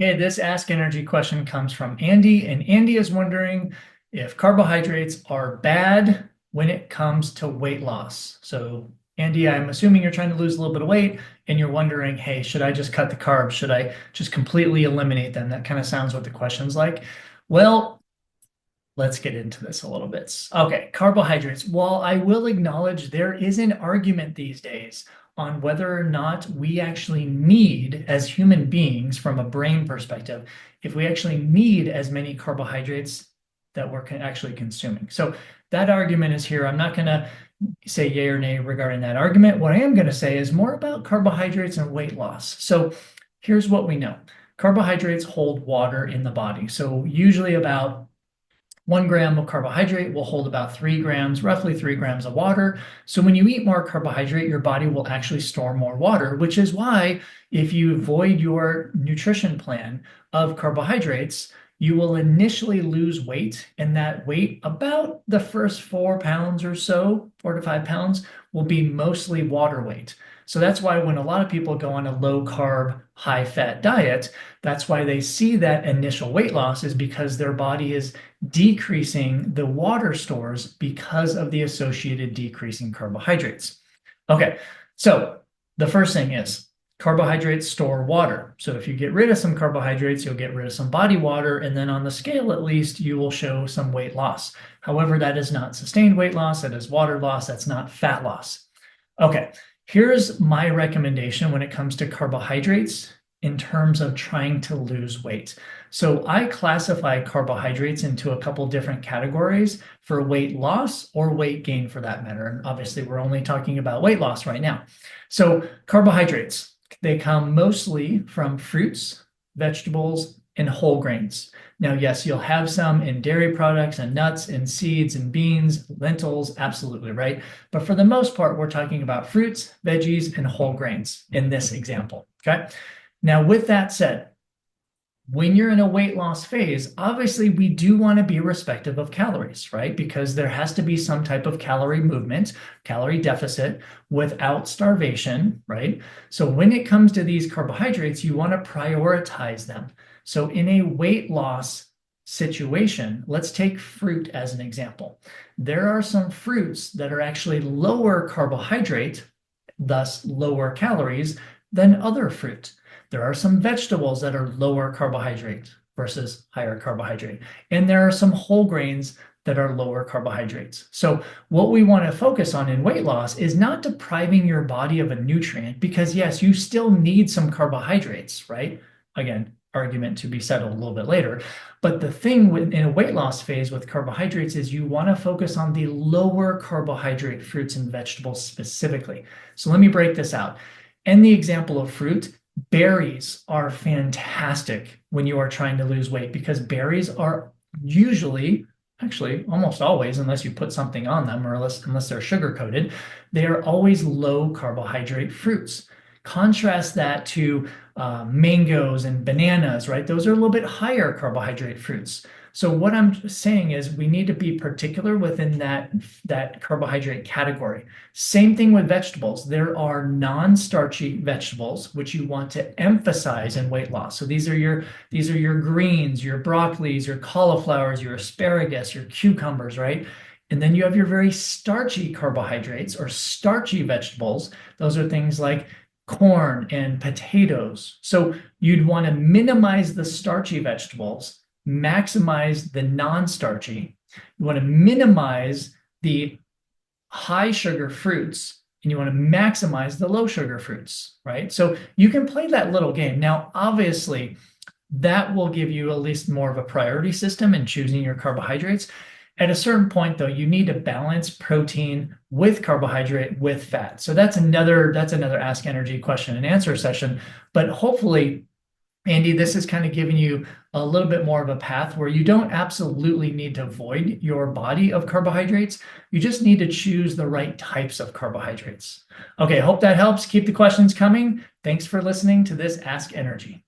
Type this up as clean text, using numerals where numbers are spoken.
Okay, this Ask Energy question comes from Andy, and Andy is wondering if carbohydrates are bad when it comes to weight loss. So, Andy, I'm assuming you're trying to lose a little bit of weight and you're wondering, hey, should I just cut the carbs? Should I just completely eliminate them? That kind of sounds what the question's like. Well, let's get into this a little bit. Okay, carbohydrates. While I will acknowledge there is an argument these days on whether or not we actually need, as human beings, from a brain perspective, if we actually need as many carbohydrates that we're actually consuming. So that argument is here. I'm not going to say yay or nay regarding that argument. What I am going to say is more about carbohydrates and weight loss. So here's what we know. Carbohydrates hold water in the body. So usually about 1 gram of carbohydrate will hold about 3 grams, roughly 3 grams of water. So when you eat more carbohydrate, your body will actually store more water, which is why if you avoid your nutrition plan of carbohydrates, you will initially lose weight, and that weight, about the first 4 pounds or so, 4 to 5 pounds, will be mostly water weight. So that's why when a lot of people go on a low carb, high fat diet, that's why they see that initial weight loss is because their body is decreasing the water stores because of the associated decrease in carbohydrates. Okay, so the first thing is carbohydrates store water. So if you get rid of some carbohydrates, you'll get rid of some body water, and then on the scale at least, you will show some weight loss. However, that is not sustained weight loss, that is water loss, that's not fat loss. Okay, here's my recommendation when it comes to carbohydrates in terms of trying to lose weight. So I classify carbohydrates into a couple different categories for weight loss or weight gain for that matter. And obviously, we're only talking about weight loss right now. So carbohydrates, they come mostly from fruits, vegetables, and whole grains. Now, yes, you'll have some in dairy products and nuts and seeds and beans, lentils, absolutely, right? But for the most part, we're talking about fruits, veggies, and whole grains in this example, okay? Now, with that said, when you're in a weight loss phase, obviously we do want to be respective of calories, right? Because there has to be some type of calorie movement, calorie deficit without starvation, right? So when it comes to these carbohydrates, you want to prioritize them. So in a weight loss situation, let's take fruit as an example. There are some fruits that are actually lower carbohydrate, thus lower calories, than other fruit. There are some vegetables that are lower carbohydrate versus higher carbohydrate. And there are some whole grains that are lower carbohydrates. So what we want to focus on in weight loss is not depriving your body of a nutrient because yes, you still need some carbohydrates, right? Again, argument to be settled a little bit later. But the thing in a weight loss phase with carbohydrates is you want to focus on the lower carbohydrate fruits and vegetables specifically. So let me break this out. In the example of fruit, berries are fantastic when you are trying to lose weight because berries are usually, actually almost always, unless you put something on them or unless they're sugar coated, they are always low carbohydrate fruits. Contrast that to mangoes and bananas, right? Those are a little bit higher carbohydrate fruits. So what I'm saying is we need to be particular within that carbohydrate category. Same thing with vegetables. There are non-starchy vegetables which you want to emphasize in weight loss. So these are your greens, your broccolis, your cauliflowers, your asparagus, your cucumbers, right? And then you have your very starchy carbohydrates or starchy vegetables. Those are things like corn and potatoes. So you'd want to minimize the starchy vegetables, maximize the non-starchy. You want to minimize the high sugar fruits and you want to maximize the low sugar fruits, right? So you can play that little game. Now, obviously, that will give you at least more of a priority system in choosing your carbohydrates. At a certain point, though, you need to balance protein with carbohydrate with fat. So that's another Ask Energy question and answer session. But hopefully, Andy, this is kind of giving you a little bit more of a path where you don't absolutely need to void your body of carbohydrates. You just need to choose the right types of carbohydrates. Okay, hope that helps. Keep the questions coming. Thanks for listening to this Ask Energy.